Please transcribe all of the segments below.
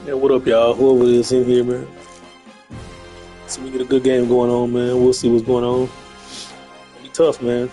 Yeah, what up, y'all? Whoever is in here, man. So we get a good game going on, man. We'll see what's going on. It'll be tough, man.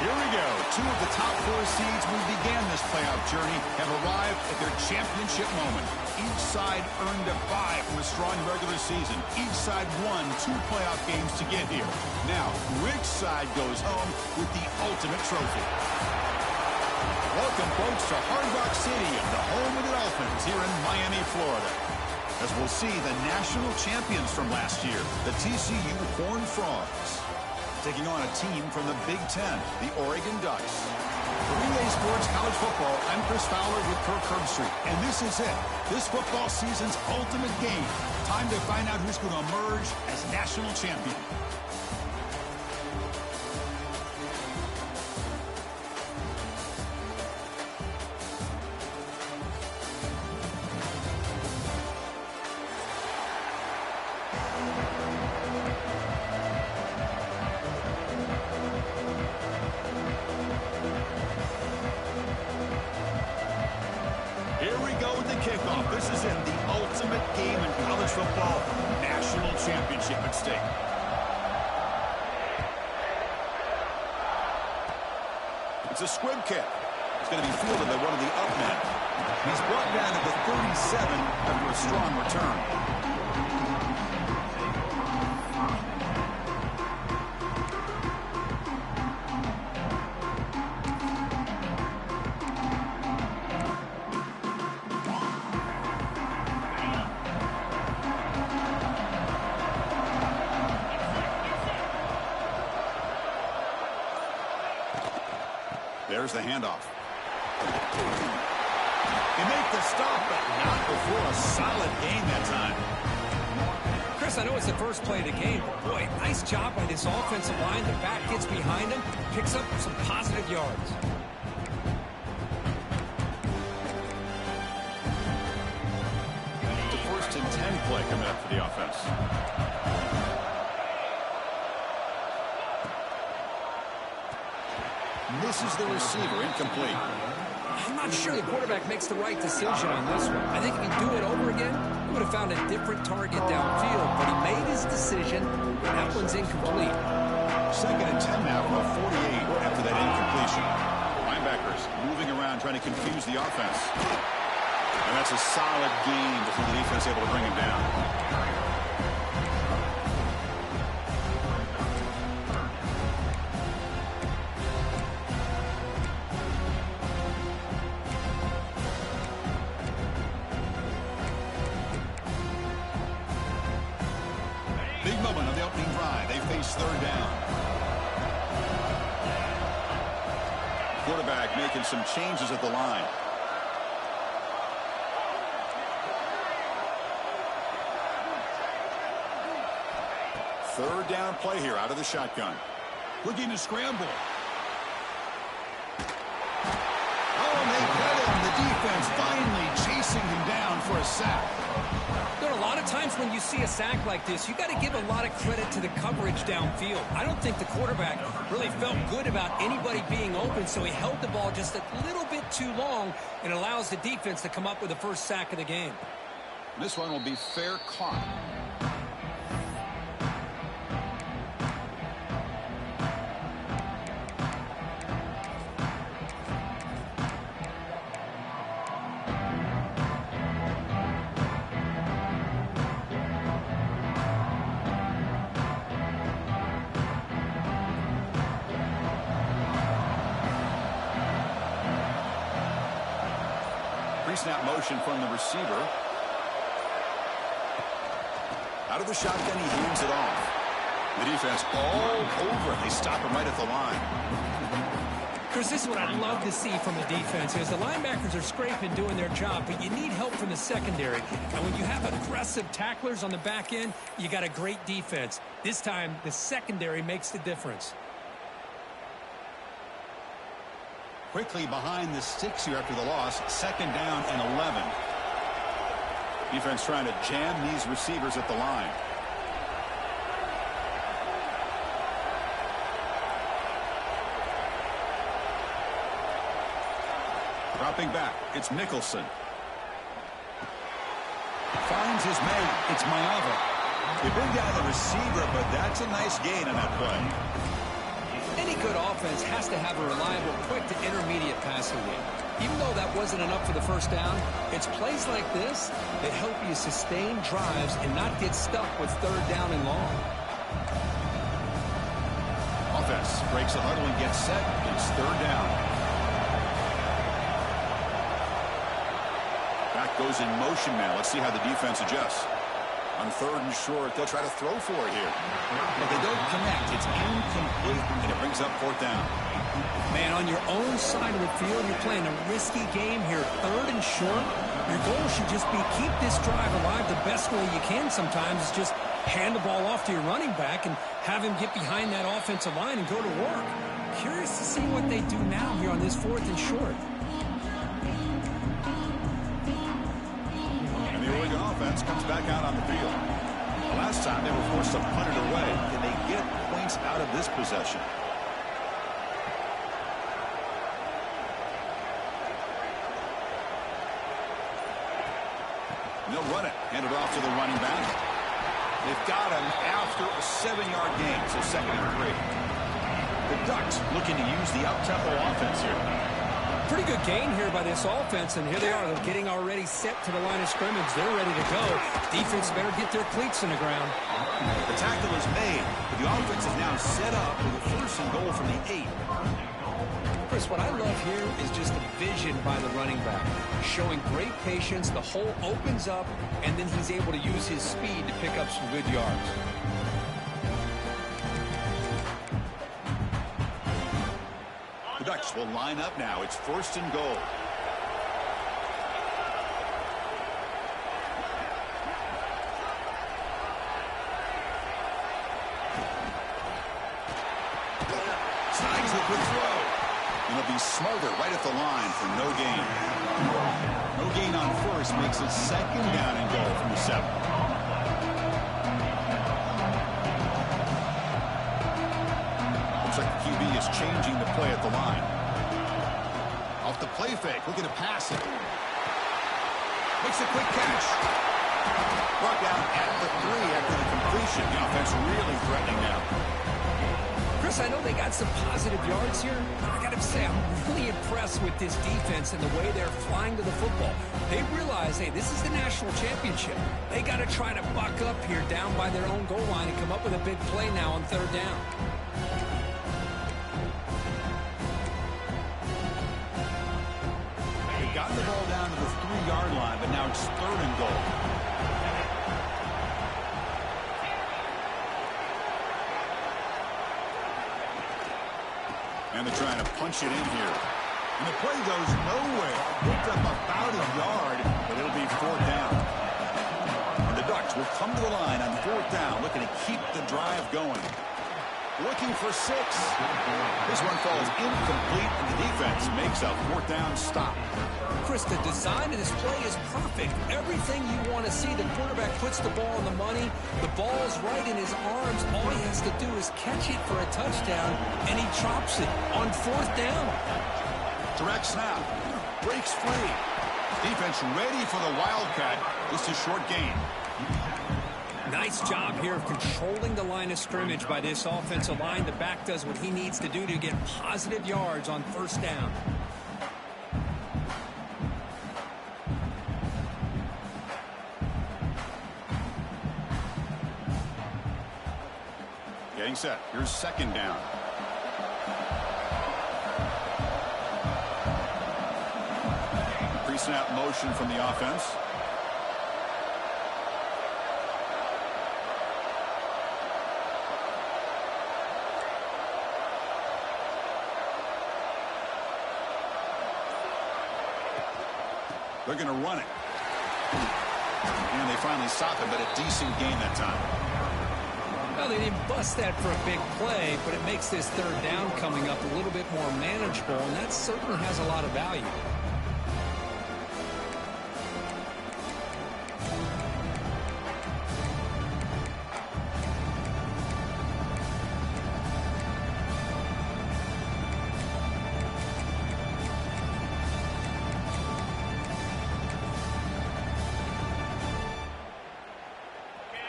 Here we go. Two of the top 4 seeds who began this playoff journey have arrived at their championship moment. Each side earned a bye from a strong regular season. Each side won 2 playoff games to get here. Now, which side goes home with the ultimate trophy? Welcome, folks, to Hard Rock Stadium, the home of the Dolphins here in Miami, Florida. As we'll see the national champions from last year, the TCU Horned Frogs, taking on a team from the Big Ten, the Oregon Ducks. For Relay Sports College Football, I'm Chris Fowler with Kirk Herbstreit, and this is it. This football season's ultimate game. Time to find out who's going to emerge as national champion. Here we go with the kickoff. This is it, the ultimate game in college football. National championship at stake. It's a squib kick. It's going to be fielded by one of the up men. He's brought down at the 37 after a strong return. There's the handoff. They make the stop, but not before a solid gain that time. Chris, I know it's the first play of the game, but boy, nice job by this offensive line. The back gets behind him, picks up some positive yards. The 1st and 10 play coming up for the offense. Misses the receiver, incomplete. I'm not sure the quarterback makes the right decision on this one. I think if he'd do it over again, he would have found a different target downfield, but he made his decision, and that one's incomplete. 2nd and 10 now from a 48 after that incompletion. Linebackers moving around trying to confuse the offense. And that's a solid gain before the defense able to bring him down. Big moment on the opening drive. They face 3rd down. Quarterback making some changes at the line. Third down play here out of the shotgun. Looking to scramble. Oh, and they got him. The defense finally chasing him down for a sack. There are a lot of times when you see a sack like this, you got to give a lot of credit to the coverage downfield. I don't think the quarterback really felt good about anybody being open, so he held the ball just a little bit too long and allows the defense to come up with the first sack of the game. This one will be fair caught. Pre-snap motion from the receiver. Out of the shotgun, he hands it off. The defense all over. They stop him right at the line. Chris, this is what I'd love to see from a defense. Is the linebackers are scraping, doing their job, but you need help from the secondary. And when you have aggressive tacklers on the back end, you got a great defense. This time, the secondary makes the difference. Quickly behind the sticks here after the loss. 2nd down and 11. Defense trying to jam these receivers at the line. Dropping back, it's Nicholson. Finds his man, it's Mayava. They bring down the receiver, but that's a nice gain on that play. And he good offense has to have a reliable, quick to intermediate passing game. Even though that wasn't enough for the first down, it's plays like this that help you sustain drives and not get stuck with third down and long. Offense breaks the huddle and gets set. It's third down. Back goes in motion now. Let's see how the defense adjusts. On third and short, they'll try to throw for it here. But they don't connect. It's incomplete, and it brings up fourth down. Man, on your own side of the field, you're playing a risky game here. Third and short, your goal should just be keep this drive alive the best way you can sometimes is just hand the ball off to your running back and have him get behind that offensive line and go to work. Curious to see what they do now here on this fourth and short. And the Oregon offense comes back out on the field. The last time they were forced to punt it away. Can they get points out of this possession? They'll run it. Hand it off to the running back. They've got him after a 7-yard gain, so 2nd and 3. The Ducks looking to use the up-tempo offense here. Pretty good gain here by this offense, and here they are. They're getting already set to the line of scrimmage. They're ready to go. Defense better get their cleats in the ground. The tackle is made, but the offense is now set up with a 1st and goal from the 8. Chris, what I love here is just the vision by the running back. Showing great patience, the hole opens up, and then he's able to use his speed to pick up some good yards. The Ducks will line up now. It's 1st and goal. Snags a good throw. And it'll be Smolder right at the line for no gain. No gain on 1st makes it 2nd down and goal from the 7. Looks like the QB is changing the play at the line. Off the play fake, looking to pass it. Makes a quick catch. Brought down at the 3 after the completion. The offense really threatening now. Chris, I know they got some positive yards here, but I got to say I'm really impressed with this defense and the way they're flying to the football. They realize, hey, this is the national championship. They got to try to buck up here down by their own goal line and come up with a big play now on third down. They got the ball down to the 3-yard line, but now it's 3rd and goal. And they're trying to punch it in here. And the play goes nowhere. Picked up about a yard, but it'll be 4th down. And the Ducks will come to the line on 4th down, looking to keep the drive going. Looking for 6. This one falls incomplete, and the defense makes a 4th down stop. Chris, the design of this play is perfect. Everything you want to see. The quarterback puts the ball on the money. The ball's right in his arms. All he has to do is catch it for a touchdown, and he chops it on 4th down. Direct snap. Breaks free. Defense ready for the Wildcat. Just a short gain. Nice job here of controlling the line of scrimmage by this offensive line. The back does what he needs to do to get positive yards on 1st down. Getting set. Here's 2nd down. Pre-snap motion from the offense. They're going to run it. And they finally stop it, but a decent gain that time. Well, they didn't bust that for a big play, but it makes this 3rd down coming up a little bit more manageable, and that certainly has a lot of value.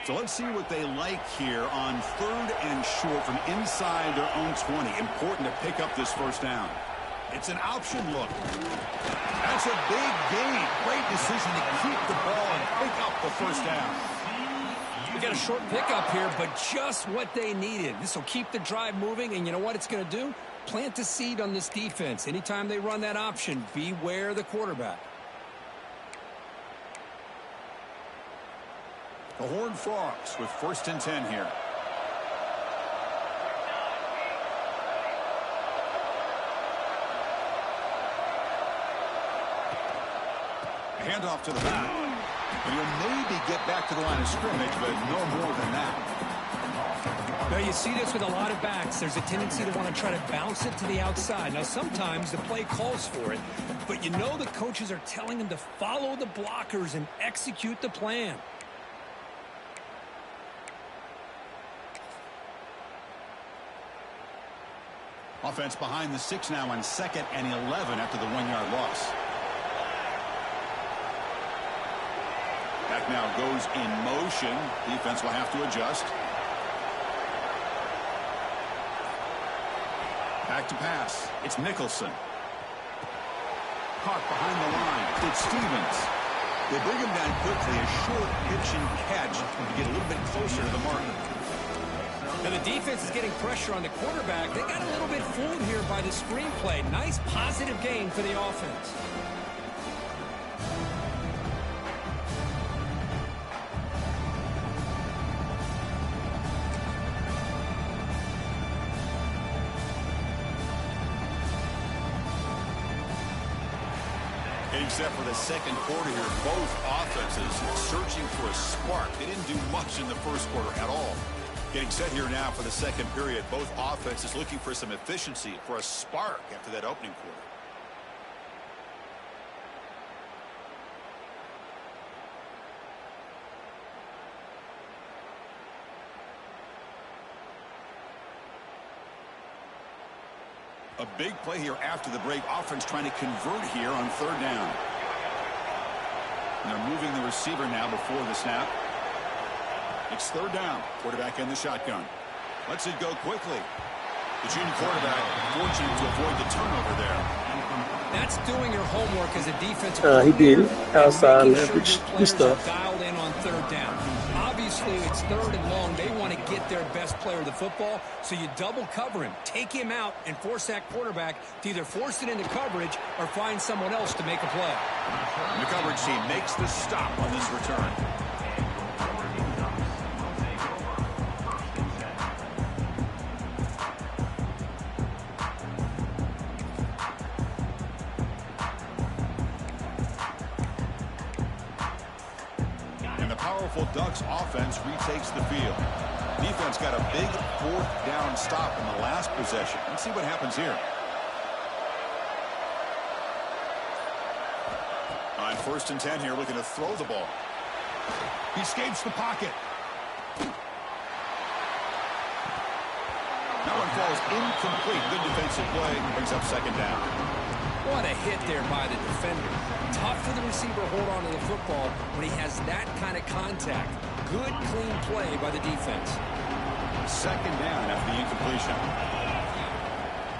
So let's see what they like here on 3rd and short from inside their own 20. Important to pick up this first down. It's an option look. That's a big gain. Great decision to keep the ball and pick up the first down. We got a short pickup here, but just what they needed. This will keep the drive moving, and you know what it's going to do? Plant a seed on this defense. Anytime they run that option, beware the quarterback. The Horned Frogs with 1st and 10 here. Handoff to the back. And he'll maybe get back to the line of scrimmage, but no more than that. Now you see this with a lot of backs. There's a tendency to want to try to bounce it to the outside. Now sometimes the play calls for it, but you know the coaches are telling them to follow the blockers and execute the plan. Offense behind the 6 now on 2nd and 11 after the 1-yard loss. Back now goes in motion. Defense will have to adjust. Back to pass. It's Nicholson. Caught behind the line. It's Stevens. They bring him down quickly. A short pitch and catch to get a little bit closer to the marker. Now the defense is getting pressure on the quarterback. They got a little bit fooled here by the screenplay. Nice positive gain for the offense. Getting set for the second quarter here. Both offenses searching for a spark. They didn't do much in the first quarter at all. Getting set here now for the second period. Both offenses looking for some efficiency, for a spark after that opening quarter. A big play here after the break. Offense trying to convert here on 3rd down. And they're moving the receiver now before the snap. It's 3rd down. Quarterback in the shotgun. Lets it go quickly. The junior quarterback fortunate to avoid the turnover there. That's doing your homework as a defensive He did it. Outside making leverage. sure your Good players stuff. are dialed in on 3rd down. Obviously, it's 3rd and long. They want to get their best player of the football, so you double cover him, take him out, and force that quarterback to either force it into coverage or find someone else to make a play. The coverage team makes the stop on this return. Ducks offense retakes the field. Defense got a big 4th down stop in the last possession. Let's see what happens here. On 1st and 10 here, looking to throw the ball. He escapes the pocket. That one falls incomplete. Good defensive play. Brings up 2nd down. What a hit there by the defender. Tough for the receiver to hold on to the football when he has that kind of contact. Good, clean play by the defense. 2nd down after the incompletion.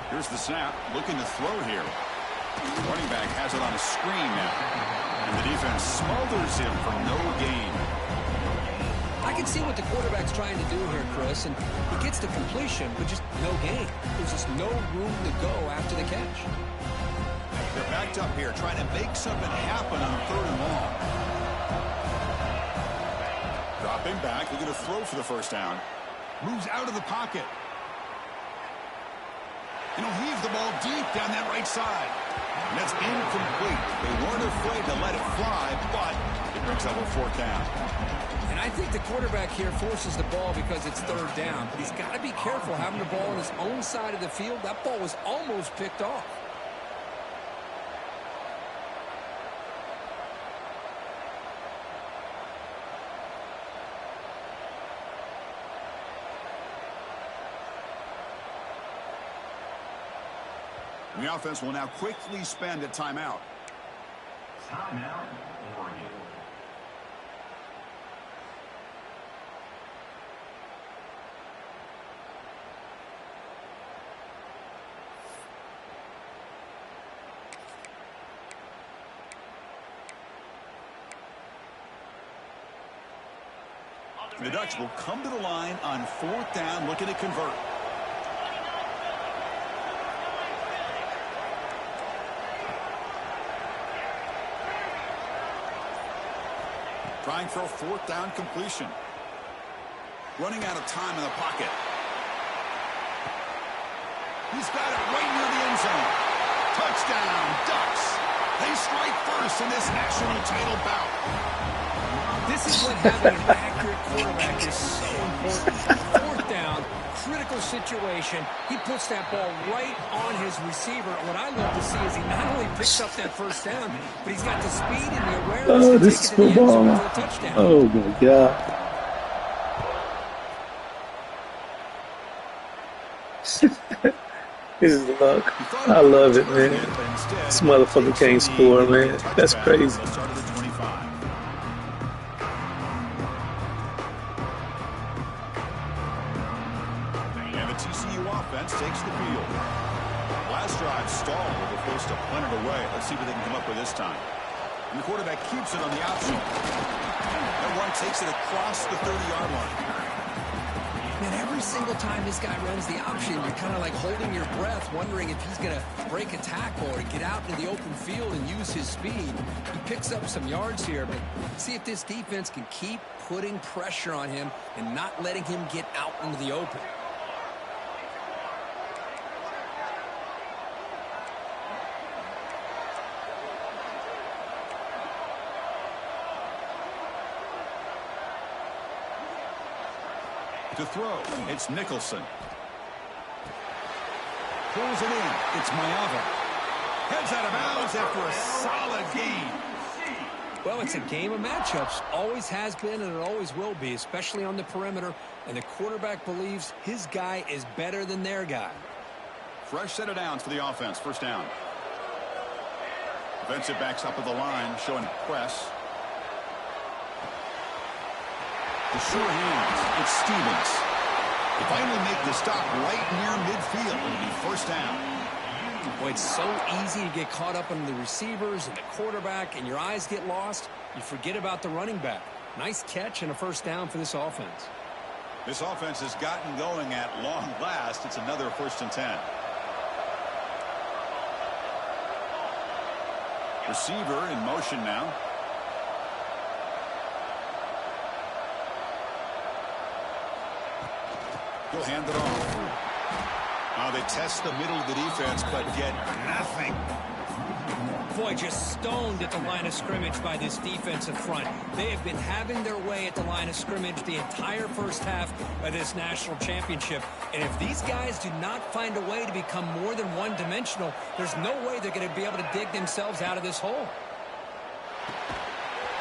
Here's the snap. Looking to throw here. Running back has it on a screen now. And the defense smothers him for no gain. I can see what the quarterback's trying to do here, Chris, and he gets the completion, but just no gain. There's just no room to go after the catch. They're backed up here, trying to make something happen on 3rd and long. Dropping back, looking to throw for the first down. Moves out of the pocket. And he'll heave the ball deep down that right side. And that's incomplete. They weren't afraid to let it fly, but it brings up a 4th down. And I think the quarterback here forces the ball because it's 3rd down. But he's got to be careful having the ball on his own side of the field. That ball was almost picked off. The offense will now quickly spend a timeout. Timeout, Oregon. The Ducks will come to the line on 4th down, looking to convert. Trying for a 4th down completion. Running out of time in the pocket. He's got it right near the end zone. Touchdown, Ducks. They strike first in this national title bout. This is what having an accurate quarterback is so important. 4th down, critical situation. He puts that ball right on his receiver. What I love to see is he not only picks up that 1st down, but he's got the speed and the awareness to this take is it to the end football. zone for a touchdown. Oh my God. This is luck. I love it, man. This motherfucker can't score, man. That's crazy. And the TCU offense takes the field. Last drive stalled with close to punt it away. Let's see what they can come up with this time. And the quarterback keeps it on the option. That one takes it across the 30-yard line. Man, every single time this guy runs the option, you're kind of like holding your breath, wondering if he's going to break a tackle or get out into the open field and use his speed. He picks up some yards here, but see if this defense can keep putting pressure on him and not letting him get out into the open. To throw, it's Nicholson. Pulls it in. It's Mayava. Heads out of bounds after a solid gain. Well, it's a game of matchups. Always has been and it always will be, especially on the perimeter. And the quarterback believes his guy is better than their guy. Fresh set of downs for the offense. 1st down. Defensive backs up at the line, showing press. The sure hands, it's Stevens. They finally make the stop right near midfield. It'll be 1st down. Boy, it's so easy to get caught up on the receivers and the quarterback, and your eyes get lost. You forget about the running back. Nice catch and a 1st down for this offense. This offense has gotten going at long last. It's another 1st and 10. Receiver in motion now. He'll hand it off. Now they test the middle of the defense, but get nothing. Boy, just stoned at the line of scrimmage by this defensive front. They have been having their way at the line of scrimmage the entire 1st half of this national championship. And if these guys do not find a way to become more than one-dimensional, there's no way they're going to be able to dig themselves out of this hole.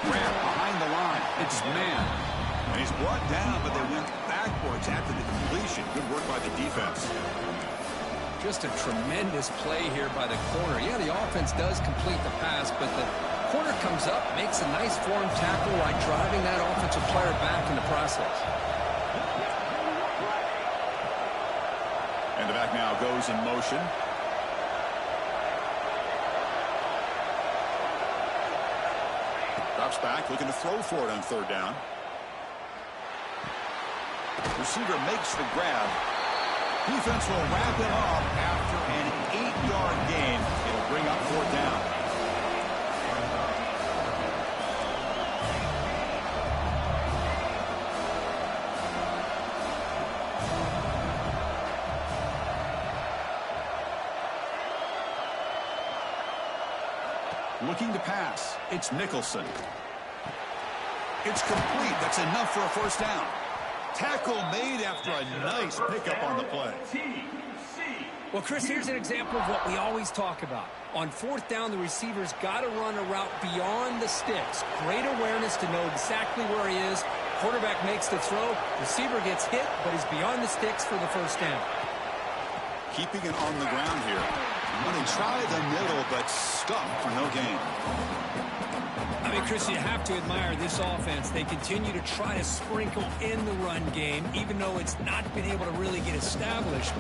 Grant behind the line. It's man. And he's brought down, but they went backwards after the completion. Good work by the defense. Just a tremendous play here by the corner. Yeah, the offense does complete the pass, but the corner comes up, makes a nice form tackle while driving that offensive player back in the process. And the back now goes in motion. Drops back, looking to throw for it on 3rd down. Receiver makes the grab. Defense will wrap it up after an 8-yard gain. It'll bring up 4th down. Looking to pass. It's Nicholson. It's complete. That's enough for a 1st down. Tackle made after a nice pickup on the play. Well, Chris, here's an example of what we always talk about. On 4th down, the receiver's got to run a route beyond the sticks. Great awareness to know exactly where he is. Quarterback makes the throw. Receiver gets hit, but he's beyond the sticks for the 1st down. Keeping it on the ground here. When they try the middle, but stuck for no gain. I mean, Chris, you have to admire this offense. They continue to try to sprinkle in the run game, even though it's not been able to really get established.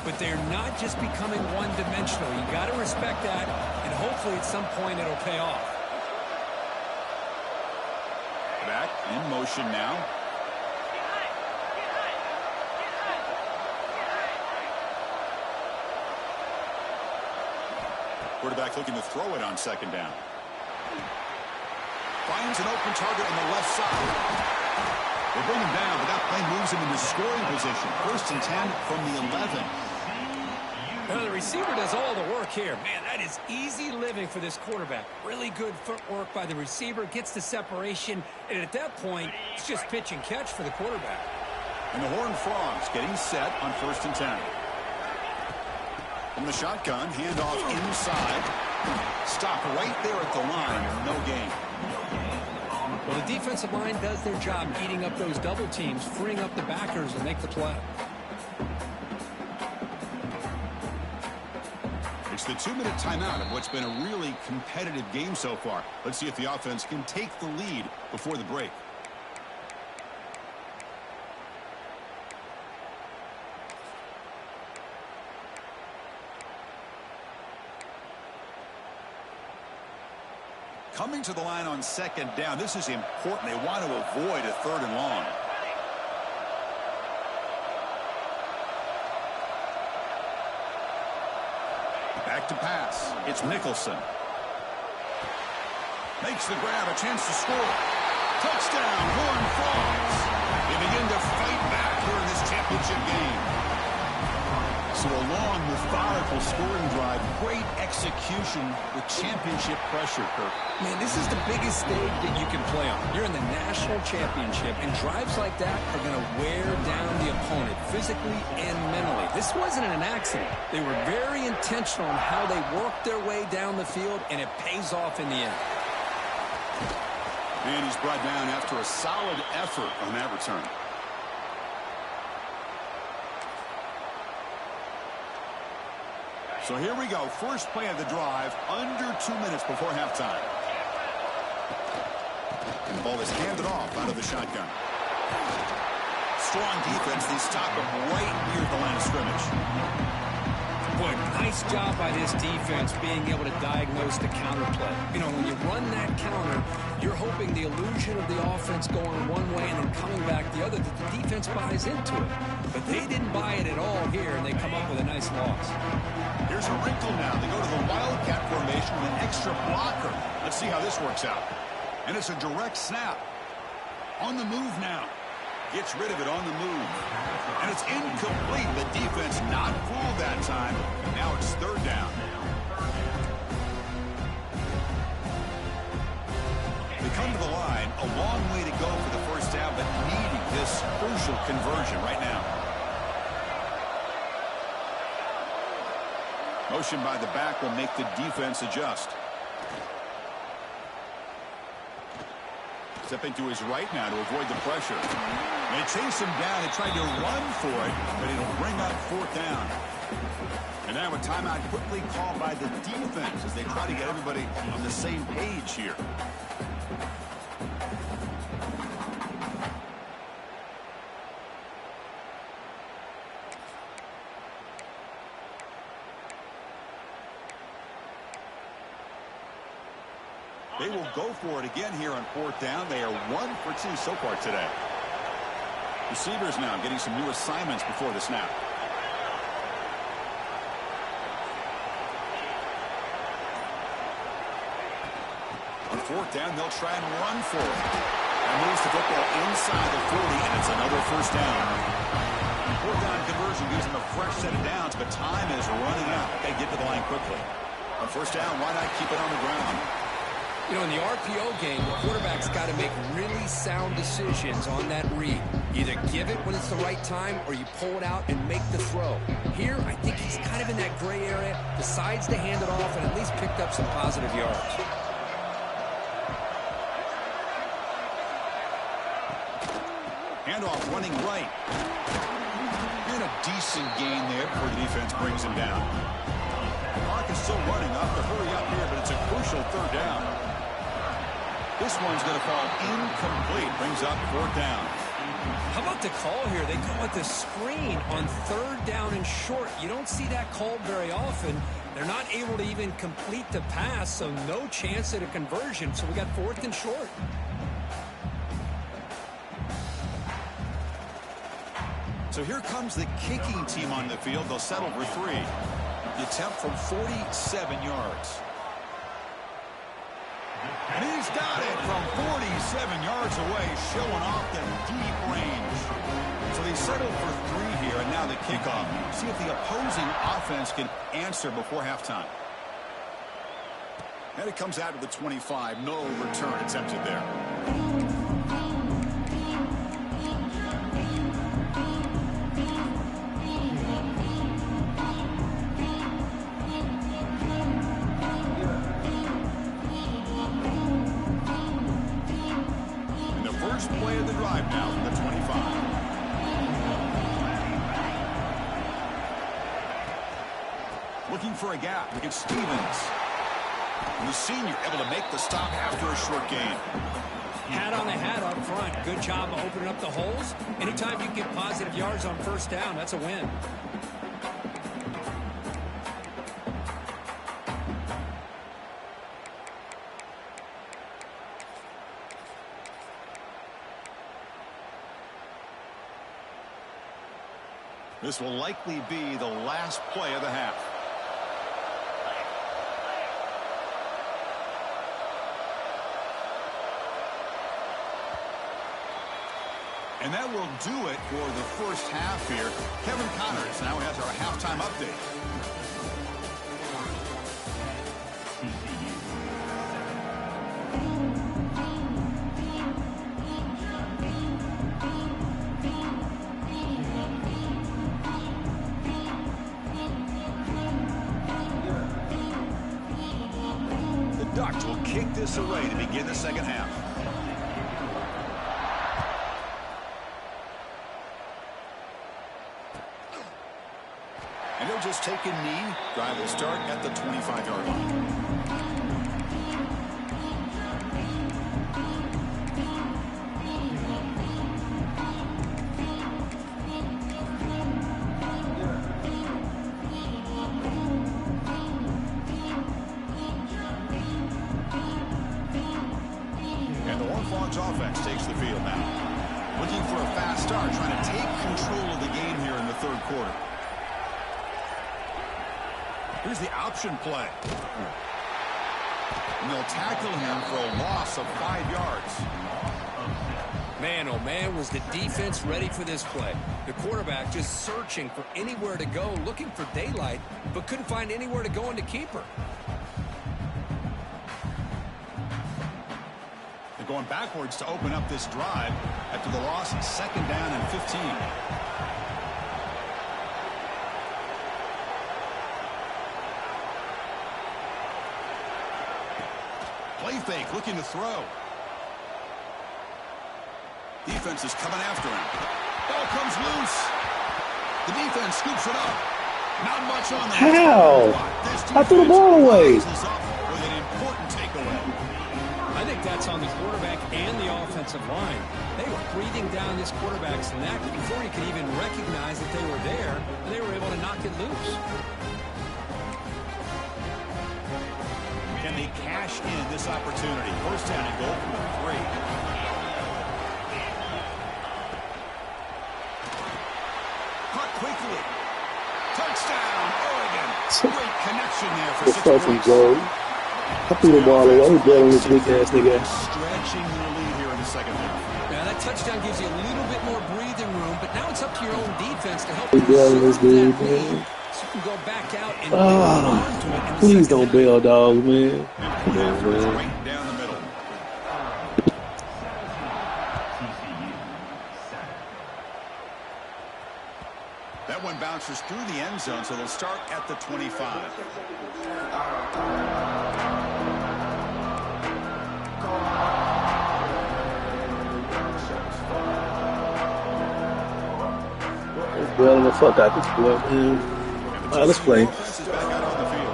But they're not just becoming one-dimensional. You got to respect that, and hopefully at some point it'll pay off. Back in motion now. Quarterback looking to throw it on second down. Finds an open target on the left side. They bring him down, but that play moves him into scoring position. 1st and 10 from the 11. The receiver does all the work here. Man, that is easy living for this quarterback. Really good footwork by the receiver, gets the separation, and at that point, it's just pitch and catch for the quarterback. And the Horned Frogs getting set on 1st and 10. From the shotgun, handoff inside. Stop right there at the line, no gain. Well, the defensive line does their job eating up those double teams, freeing up the backers to make the play. It's the 2-minute timeout of what's been a really competitive game so far. Let's see if the offense can take the lead before the break. Coming to the line on second down, this is important. They want to avoid a 3rd and long. Back to pass. It's Nicholson. Makes the grab, a chance to score. Touchdown, Horned Frogs. They begin to fight back here in this championship game. So a long, methodical scoring drive. Great execution with championship pressure, Kirk. Man, this is the biggest stage that you can play on. You're in the national championship, and drives like that are going to wear down the opponent physically and mentally. This wasn't an accident. They were very intentional in how they worked their way down the field, and it pays off in the end. And he's brought down after a solid effort on that return. So here we go. First play of the drive, under 2 minutes before halftime. And the ball is handed off out of the shotgun. Strong defense. They stop him right near the line of scrimmage. Boy, nice job by this defense being able to diagnose the counter play. You know, when you run that counter, you're hoping the illusion of the offense going one way and then coming back the other, that the defense buys into it. But they didn't buy it at all here, and they come up with a nice loss. Here's a wrinkle now. They go to the Wildcat formation with an extra blocker. Let's see how this works out. And it's a direct snap. On the move now. Gets rid of it on the move. And it's incomplete. The defense not fooled that time. Now it's 3rd down. They come to the line. A long way to go for the first down, but needing this crucial conversion right now. Motion by the back will make the defense adjust. Stepping to his right now to avoid the pressure. They chase him down. They tried to run for it, but it'll bring up 4th down. And now a timeout quickly called by the defense as they try to get everybody on the same page here. They will go for it again here on 4th down. They are 1 for 2 so far today. Receivers now getting some new assignments before the snap. On 4th down, they'll try and run for it. And moves the football inside the 40, and it's another 1st down. 4th down conversion gives them a fresh set of downs, but time is running out. They get to the line quickly. On 1st down, why not keep it on the ground? You know, in the RPO game, the quarterback's got to make really sound decisions on that read. Either give it when it's the right time, or you pull it out and make the throw. Here, I think he's kind of in that gray area, decides to hand it off, and at least picked up some positive yards. Handoff running right. And a decent gain there before the defense brings him down. The clock is still running. Off to hurry up here, but it's a crucial 3rd down. This one's going to fall incomplete. Brings up 4th down. How about the call here? They call it the screen on 3rd down and short. You don't see that called very often. They're not able to even complete the pass, so no chance at a conversion. So we got 4th and short. So here comes the kicking team on the field. They'll settle for 3. The attempt from 47 yards. And he's got it from 47 yards away, showing off them deep range. So they settled for 3 here, and now the kickoff. See if the opposing offense can answer before halftime. And it comes out to the 25. No return attempted there. And the first play of the drive now from the 25. Looking for a gap against Stevens. And the senior able to make the stop after a short gain. Hat on the hat up front. Good job of opening up the holes. Anytime you get positive yards on first down, that's a win. This will likely be the last play of the half. And that will do it for the first half here. Kevin Connors now has our halftime update. The Ducks will kick this away to begin the second half. And he'll just take a knee. Drive will start at the 25-yard line. And the Horned offense takes the field now. Looking for a fast start, trying to take control of the game here in the third quarter. Here's the option play. And they'll tackle him for a loss of 5 yards. Man, oh man, was the defense ready for this play. The quarterback just searching for anywhere to go, looking for daylight, but couldn't find anywhere to go in the keeper. They're going backwards to open up this drive after the loss, second down and 15. Play fake, looking to throw. Defense is coming after him. Ball comes loose. The defense scoops it up. Not much on the How? I threw the ball away. With an important takeaway. I think that's on the quarterback and the offensive line. They were breathing down this quarterback's neck before he could even recognize that they were there, and they were able to knock it loose. Can they cash in this opportunity? First down and goal from 3. Caught quickly. Touchdown, Oregon. Great connection there for 6 points. I threw the ball away. I'm betting this big ass nigga. Stretching their lead here in the second half. Yeah, that touchdown gives you a little bit more breathing room, but now it's up to your own defense to help I'm you betting this preserve dude, that lead. man. So you can go back out and hold on to it in the Please second don't half. bail, dogs, man. Come on, After it's man. right down the middle. That one bounces through the end zone, so they'll start at the 25. Bailing the fuck out this boy, man. All right, let's play. Offense is back out on the field.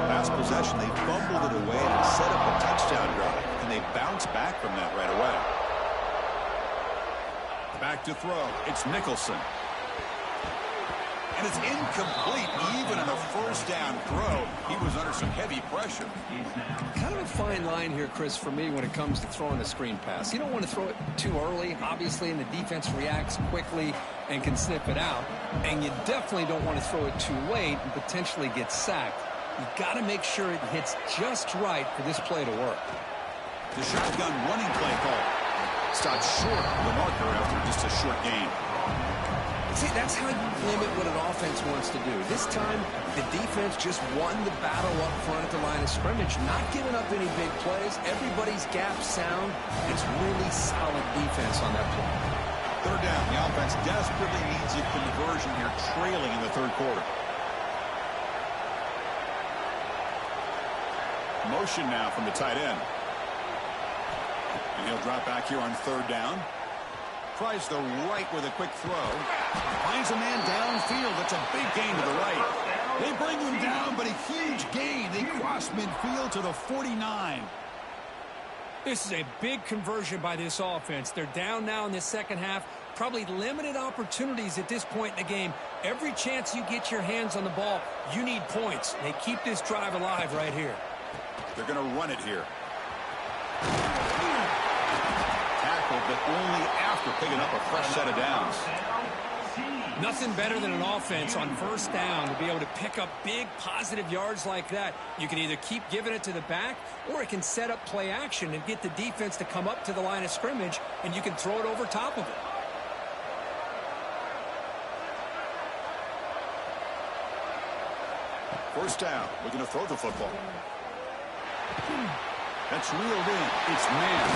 Last possession, they fumbled it away and set up a touchdown drive, and they bounce back from that right away. Back to throw. It's Nicholson. And it's incomplete, even in a first down throw. He was under some heavy pressure. Kind of a fine line here, Chris, for me when it comes to throwing a screen pass. You don't want to throw it too early, obviously, and the defense reacts quickly and can sniff it out. And you definitely don't want to throw it too late and potentially get sacked. You've got to make sure it hits just right for this play to work. The shotgun running play call. Stopped short of the marker after just a short gain. See, that's how you limit what an offense wants to do. This time, the defense just won the battle up front at the line of scrimmage, not giving up any big plays. Everybody's gap sound. It's really solid defense on that play. Third down. The offense desperately needs a conversion here, trailing in the third quarter. Motion now from the tight end. And he'll drop back here on third down. Tries the right with a quick throw. Finds a man downfield. That's a big gain to the right. They bring him down, but a huge gain. They cross midfield to the 49. This is a big conversion by this offense. They're down now in the second half. Probably limited opportunities at this point in the game. Every chance you get your hands on the ball, you need points. They keep this drive alive right here. They're going to run it here. Tackled, but only after picking up a fresh set of downs. Nothing better than an offense on first down to be able to pick up big positive yards like that. You can either keep giving it to the back, or it can set up play action and get the defense to come up to the line of scrimmage, and you can throw it over top of it. First down. Looking to throw the football. That's reeled in. It's man.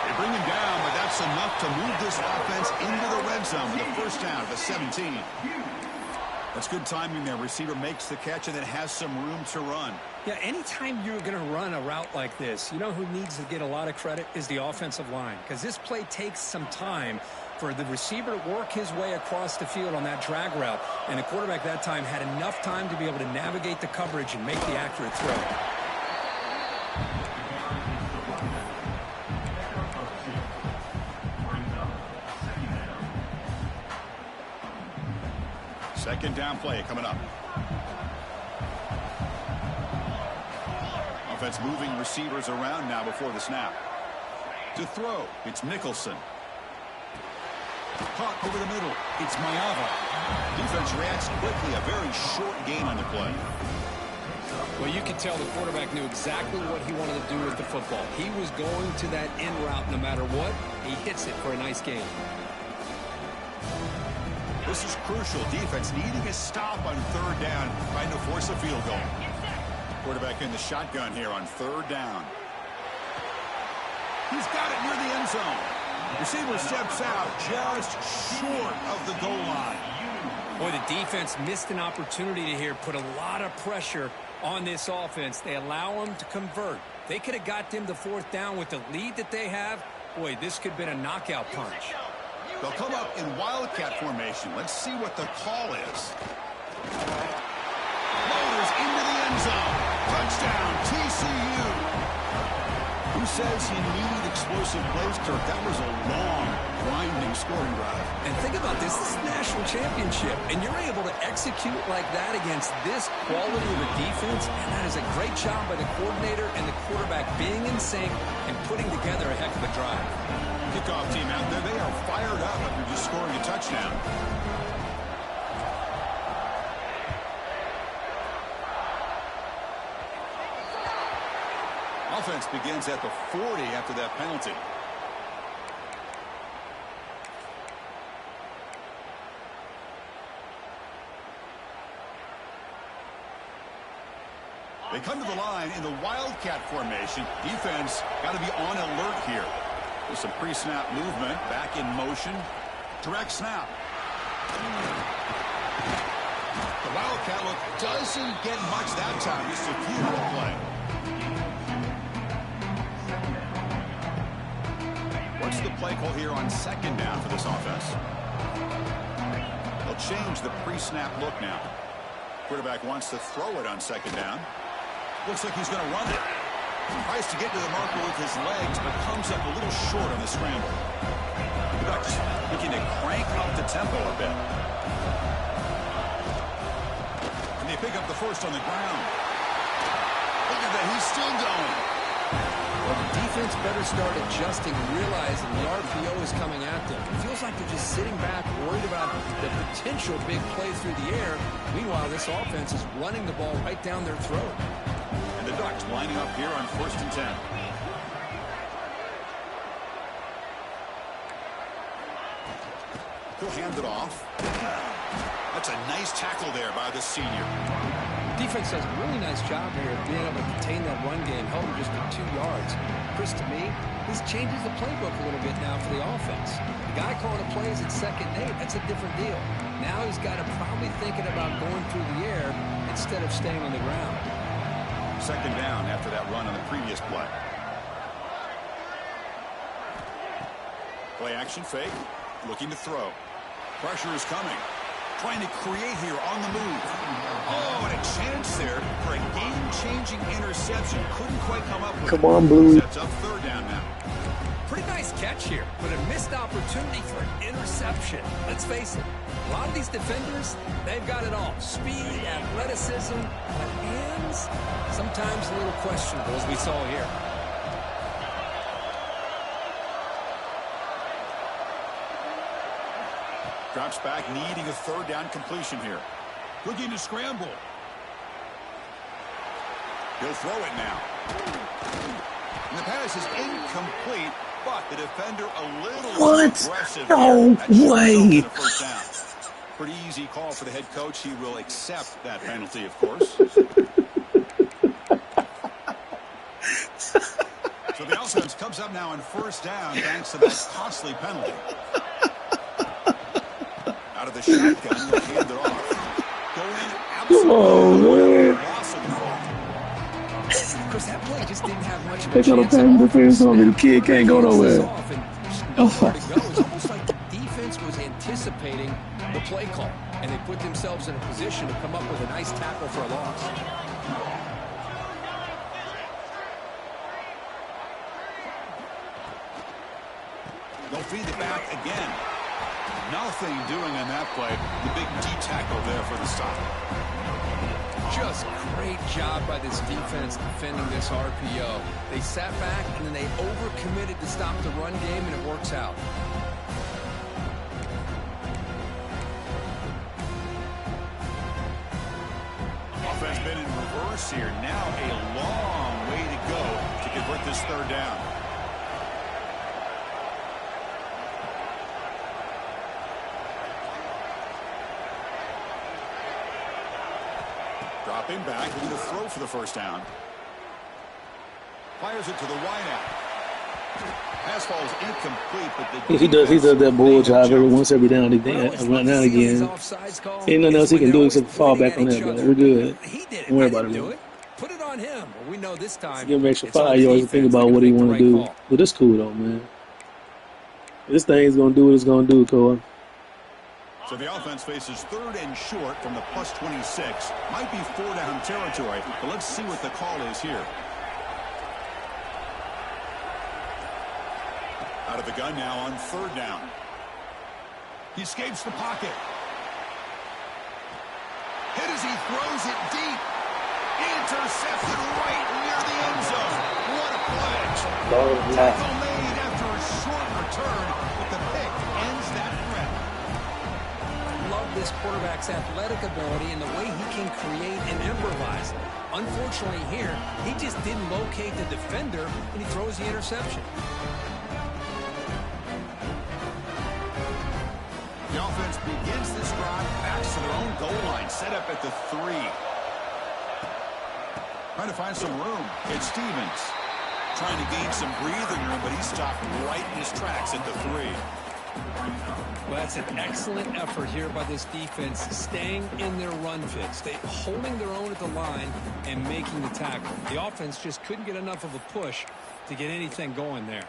They bring him down, but that's enough to move this offense into the red zone with a first down at the 17. That's good timing there. Receiver makes the catch and then has some room to run. Yeah, anytime you're going to run a route like this, you know who needs to get a lot of credit is the offensive line, because this play takes some time for the receiver to work his way across the field on that drag route, and the quarterback that time had enough time to be able to navigate the coverage and make the accurate throw. Second down play coming up. Offense moving receivers around now before the snap. To throw, it's Nicholson. Caught over the middle, it's Mayava. Defense reacts quickly, a very short gain on the play. Well, you could tell the quarterback knew exactly what he wanted to do with the football. He was going to that in route no matter what. He hits it for a nice gain. This is crucial. Defense needing a stop on third down, trying to force a field goal. Quarterback in the shotgun here on third down. He's got it near the end zone. Receiver steps out just short of the goal line. Boy, the defense missed an opportunity to here, put a lot of pressure on this offense. They allow them to convert. They could have got them to fourth down with the lead that they have. Boy, this could have been a knockout punch. They'll come up in wildcat formation. Let's see what the call is. Loaders into the end zone. Touchdown, TCU. Who says you need explosive plays, Kirk? That was a long, winding scoring drive. And think about this. This is a national championship, and you're able to execute like that against this quality of a defense, and that is a great job by the coordinator and the quarterback being in sync and putting together a heck of a drive. Kickoff team out there, they are fired up after just scoring a touchdown. Offense begins at the 40 after that penalty. They come to the line in the wildcat formation. Defense got to be on alert here. With some pre-snap movement, back in motion. Direct snap. The wildcat look doesn't get much that time. Just a few on the play. What's the play call here on second down for this offense? They'll change the pre-snap look now. Quarterback wants to throw it on second down. Looks like he's going to run it. Tries to get to the marker with his legs, but comes up a little short on the scramble. Quarterback just looking to crank up the tempo a bit. And they pick up the first on the ground. Look at that. He's still going. Well, the defense better start adjusting and realizing the RPO is coming at them. It feels like they're just sitting back, worried about the potential big play through the air. Meanwhile, this offense is running the ball right down their throat. And the Ducks lining up here on 1st and 10. He'll hand it off. That's a nice tackle there by the senior. Defense does a really nice job here of being able to contain that run game, held him just at 2 yards. Chris, to me, this changes the playbook a little bit now for the offense. The guy calling the plays at 2nd and 8, that's a different deal. Now he's got to probably thinking about going through the air instead of staying on the ground. 2nd down after that run on the previous play. Play action fake, looking to throw. Pressure is coming. Trying to create here on the move. Oh, and a chance there for a game-changing interception. Couldn't quite come up with it. Come on, Blue. Sets up 3rd down now. Pretty nice catch here, but a missed opportunity for an interception. Let's face it, a lot of these defenders, they've got it all. Speed, athleticism, but hands, sometimes a little questionable, as we saw here. Drops back, needing a 3rd down completion here. Looking to scramble. He'll throw it now. And the pass is incomplete, but the defender a little aggressive. No way. Pretty easy call for the head coach. He will accept that penalty, of course. So the offense comes up now on 1st down thanks to that costly penalty. Out of the shotgun, he'll hand it off. Going absolutely loss of the ball. Chris, that play just didn't have much of a They got a chance. pass defense on me. The kid can't go nowhere. It's almost like the defense was anticipating the play call, and they put themselves in a position to come up with a nice tackle for a loss. They'll feed it back again. Nothing doing on that play. The big D tackle there for the stop. Just great job by this defense defending this RPO. They sat back and then they overcommitted to stop the run game, and it works out. Offense been in reverse here. Now a long way to go to convert this 3rd down. Dropping back, looking to throw for the 1st down. Fires it to the wideout. Pass ball is incomplete, but the He does that bull job every down again. Ain't nothing else he can do except fall back on that, but we're good. Don't worry about it, man. Put it on him. We know this time. Give him extra 5 yards to think about what he want to do. But it's cool though, man. This thing's gonna do what it's gonna do, Cole. So the offense faces 3rd and short from the plus 26. Might be 4-down territory, but let's see what the call is here. Out of the gun now on 3rd down. He escapes the pocket. Hit as he throws it deep. Intercepted right near the end zone. What a play. Tackle made after a short return, but the pick ends that threat. Love this quarterback's athletic ability and the way he can create and improvise. Unfortunately here, he just didn't locate the defender, and he throws the interception. The offense begins this drive, backs to their own goal line, set up at the 3. Trying to find some room. It's Stevens trying to gain some breathing room, but he's stopped right in his tracks at the 3. Well, that's an excellent effort here by this defense, staying in their run fits, holding their own at the line and making the tackle. The offense just couldn't get enough of a push to get anything going there.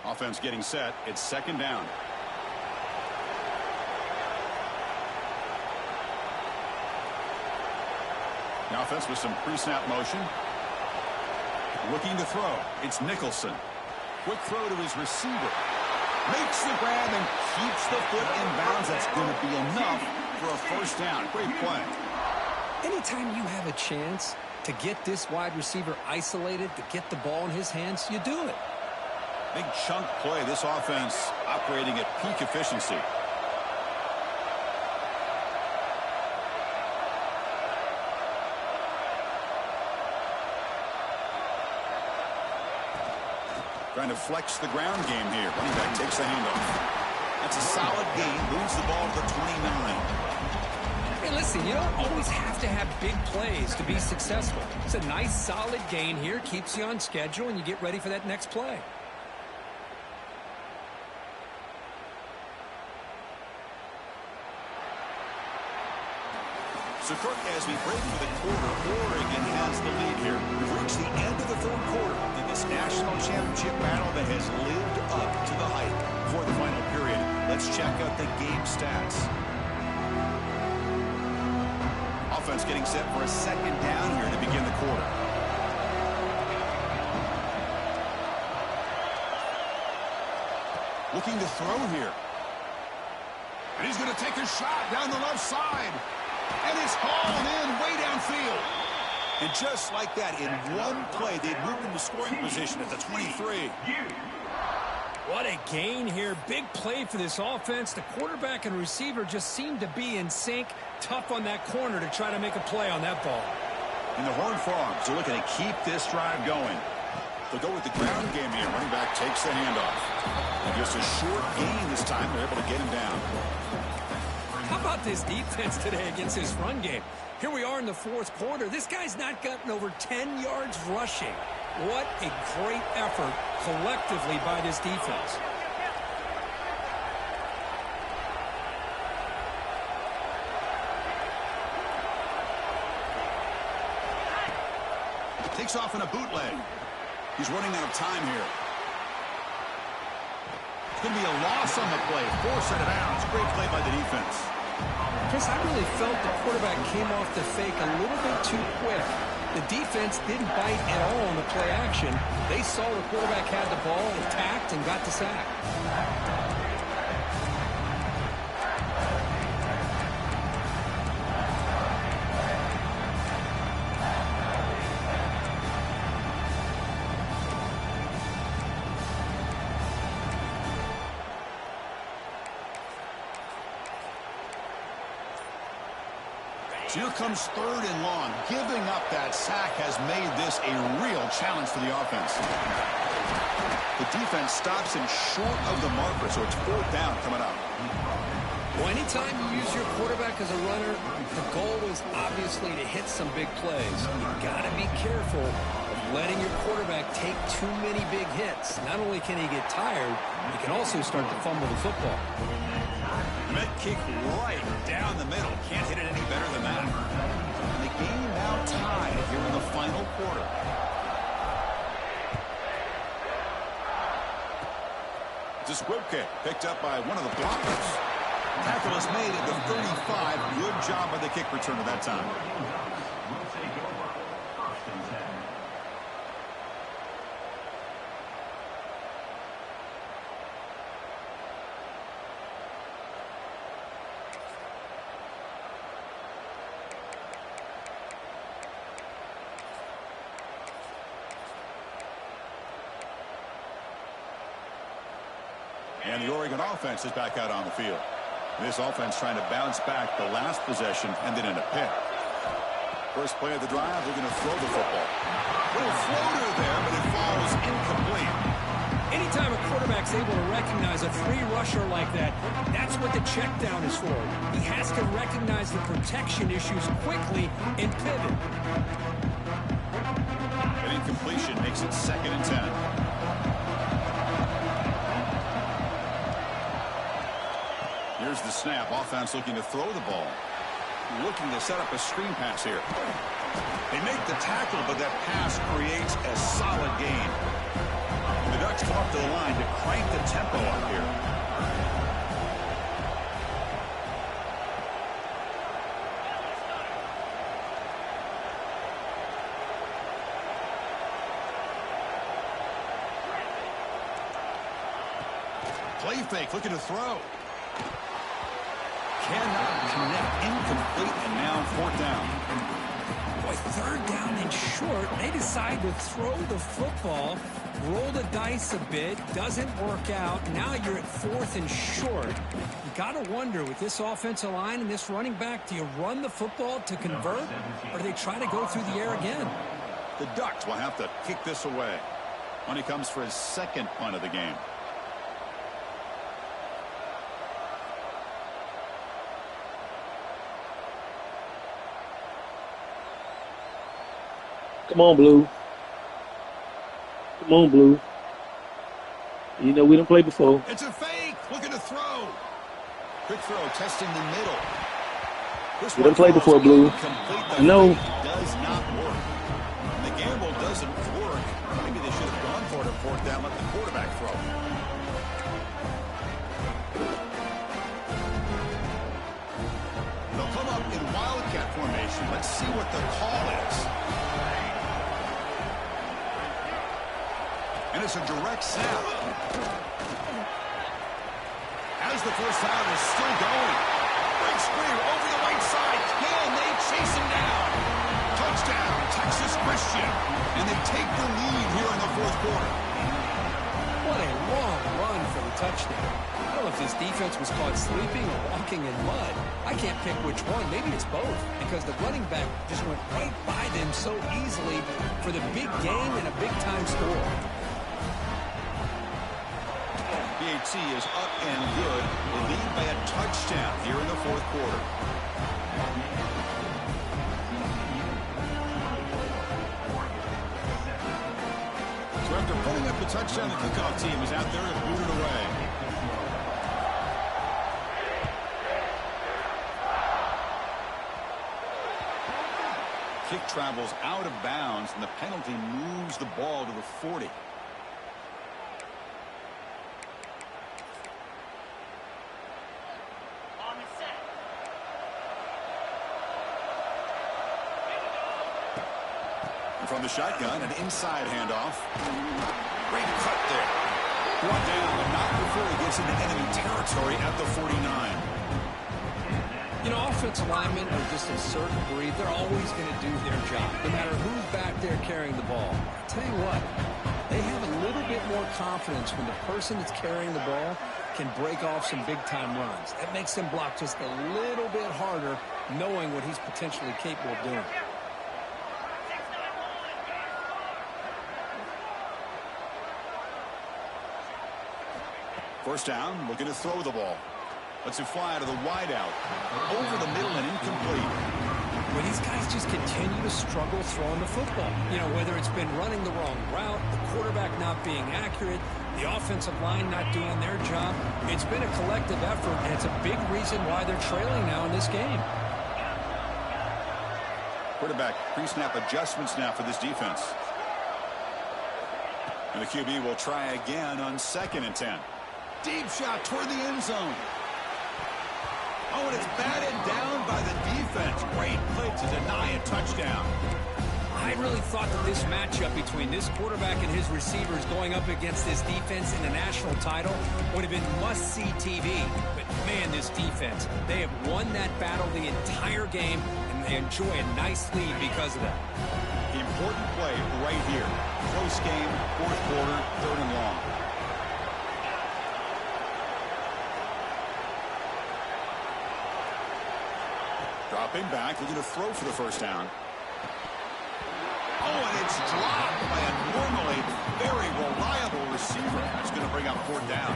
Offense getting set. It's 2nd down. The offense with some pre-snap motion. Looking to throw. It's Nicholson. Quick throw to his receiver. Makes the grab and keeps the foot in bounds. That's going to be enough for a first down. Great play. Anytime you have a chance to get this wide receiver isolated, to get the ball in his hands, you do it. Big chunk play. This offense operating at peak efficiency. Trying to flex the ground game here. Running back takes the handoff. That's a solid gain. Moves the ball to the 29. Hey, listen, you don't always have to have big plays to be successful. It's a nice, solid gain here. Keeps you on schedule, and you get ready for that next play. So, Kirk, as we break for the quarter, Oregon has the lead here. We've reached the end of the third quarter in this national championship battle that has lived up to the hype. For the final period, let's check out the game stats. Offense getting set for a second down here to begin the quarter. Looking to throw here. And he's going to take a shot down the left side. And it's hauled in way downfield. And just like that, in one play, they'd moved into scoring position at the 23. What a gain here. Big play for this offense. The quarterback and receiver just seemed to be in sync. Tough on that corner to try to make a play on that ball. And the Horned Frogs are looking to keep this drive going. They'll go with the ground game here. Running back takes the handoff. And just a short gain this time. They're able to get him down. How about this defense today against this run game? Here we are in the fourth quarter. This guy's not gotten over 10 yards rushing. What a great effort collectively by this defense. Takes off in a bootleg. He's running out of time here. It's going to be a loss on the play. Force out of bounds. Great play by the defense. Chris, I really felt the quarterback came off the fake a little bit too quick. The defense didn't bite at all on the play action. They saw the quarterback had the ball, attacked, and got the sack. So here comes third and long. Giving up that sack has made this a real challenge for the offense. The defense stops him short of the marker, so it's fourth down coming up. Well, anytime you use your quarterback as a runner, the goal is obviously to hit some big plays. You've got to be careful of letting your quarterback take too many big hits. Not only can he get tired, he can also start to fumble the football. Met kick right down the middle. Can't hit it any better than that. And the game now tied here in the final quarter. It's a squib kick picked up by one of the blockers. Tackle is made at the 35. Good job by the kick returner that time. And the Oregon offense is back out on the field. This offense trying to bounce back the last possession and then in a pick. First play of the drive, they're going to throw the football. Little floater there, but it falls incomplete. Anytime a quarterback's able to recognize a free rusher like that, that's what the check down is for. He has to recognize the protection issues quickly and pivot. An incompletion makes it 2nd and 10. Here's the snap. Offense looking to throw the ball. Looking to set up a screen pass here. They make the tackle, but that pass creates a solid gain. And the Ducks come up to the line to crank the tempo up here. Play fake, looking to throw. Cannot connect, incomplete, and now 4th down. Boy, 3rd down and short. They decide to throw the football, roll the dice a bit, doesn't work out. Now you're at 4th and short. You got to wonder, with this offensive line and this running back, do you run the football to convert, or do they try to go through the air again? The Ducks will have to kick this away when he comes for his 2nd punt of the game. Come on, Blue. Come on, Blue. You know we done played before. It's a fake. Looking to throw. Quick throw, testing the middle. We done played before, Blue. I know. Does not work. And the gamble doesn't work. Maybe they should have gone for it on 4th down. Let the quarterback throw. They'll come up in wildcat formation. Let's see what the call is. And it's a direct snap. As the first down is still going. Great screen over the right side. Can they chase him down? Touchdown, Texas Christian. And they take the lead here in the 4th quarter. What a long run for the touchdown. I don't know if this defense was caught sleeping or walking in mud. I can't pick which one. Maybe it's both, because the running back just went right by them so easily for the big gain and a big-time score. BHC is up and good. They lead by a touchdown here in the 4th quarter. So after putting up the touchdown, the kickoff team is out there to boot it away. Kick travels out of bounds, and the penalty moves the ball to the 40. From the shotgun, an inside handoff. Great cut there. Brought down, but not before he gets into enemy territory at the 49. You know, offensive linemen are just a certain breed. They're always going to do their job, no matter who's back there carrying the ball. I'll tell you what, they have a little bit more confidence when the person that's carrying the ball can break off some big-time runs. That makes them block just a little bit harder, knowing what he's potentially capable of doing. First down, looking to throw the ball. Lets it fly to the wideout. Over the middle and incomplete. Well, these guys just continue to struggle throwing the football. You know, whether it's been running the wrong route, the quarterback not being accurate, the offensive line not doing their job. It's been a collective effort, and it's a big reason why they're trailing now in this game. Quarterback pre-snap adjustments now for this defense. And the QB will try again on 2nd and 10. Deep shot toward the end zone. Oh, and it's batted down by the defense. Great play to deny a touchdown. I really thought that this matchup between this quarterback and his receivers going up against this defense in the national title would have been must-see TV. But, man, this defense, they have won that battle the entire game, and they enjoy a nice lead because of that. The important play right here. Close game, 4th quarter, 3rd and long. Dropping back, looking to throw for the first down. Oh, and it's dropped by a normally very reliable receiver. That's going to bring up 4th down.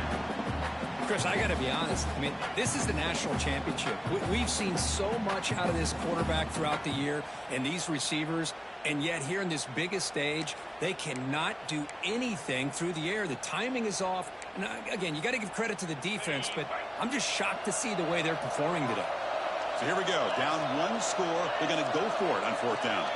Chris, I got to be honest. I mean, this is the national championship. We've seen so much out of this quarterback throughout the year and these receivers, and yet here in this biggest stage, they cannot do anything through the air. The timing is off. And again, you got to give credit to the defense, but I'm just shocked to see the way they're performing today. So here we go. Down 1 score. They're going to go for it on 4th down.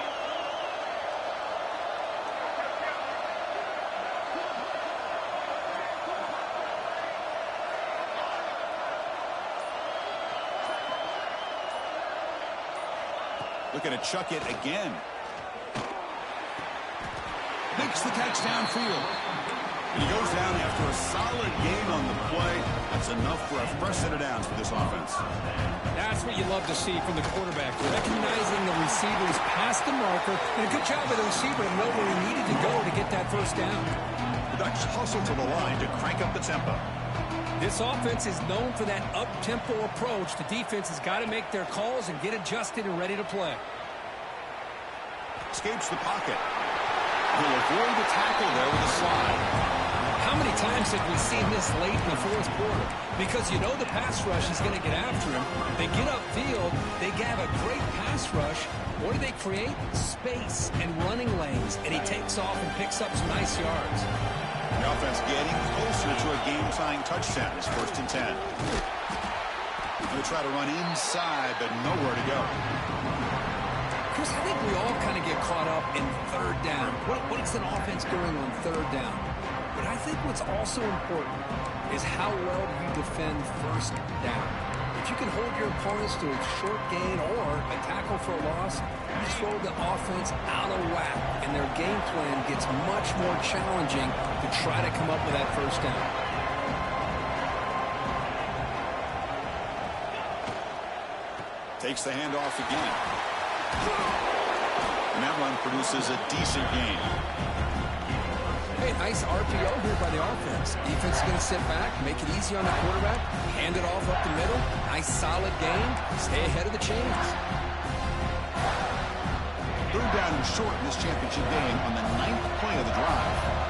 Looking to chuck it again. Makes the catch downfield. He goes down after a solid gain on the play. That's enough for a fresh set of downs for this offense. That's what you love to see from the quarterback, recognizing the receivers past the marker, and a good job of the receiver to know where he needed to go to get that first down. The Ducks hustle to the line to crank up the tempo. This offense is known for that up-tempo approach. The defense has got to make their calls and get adjusted and ready to play. Escapes the pocket. He'll avoid the tackle there with a slide. How many times have we seen this late in the fourth quarter? Because you know the pass rush is going to get after him. They get upfield. They have a great pass rush. What do they create? Space and running lanes. And he takes off and picks up some nice yards. The offense getting closer to a game-tying touchdown. It's 1st and 10. Going to try to run inside, but nowhere to go. Chris, I think we all kind of get caught up in third down. What is an offense doing on third down? But I think what's also important is how well you defend first down. If you can hold your opponents to a short gain or a tackle for a loss, you throw the offense out of whack, and their game plan gets much more challenging to try to come up with that first down. Takes the handoff again. And that run produces a decent gain. Hey, nice RPO here by the offense. Defense is going to sit back, make it easy on the quarterback, hand it off up the middle. Nice solid gain. Stay ahead of the chains. 3rd down and short in this championship game on the 9th play of the drive.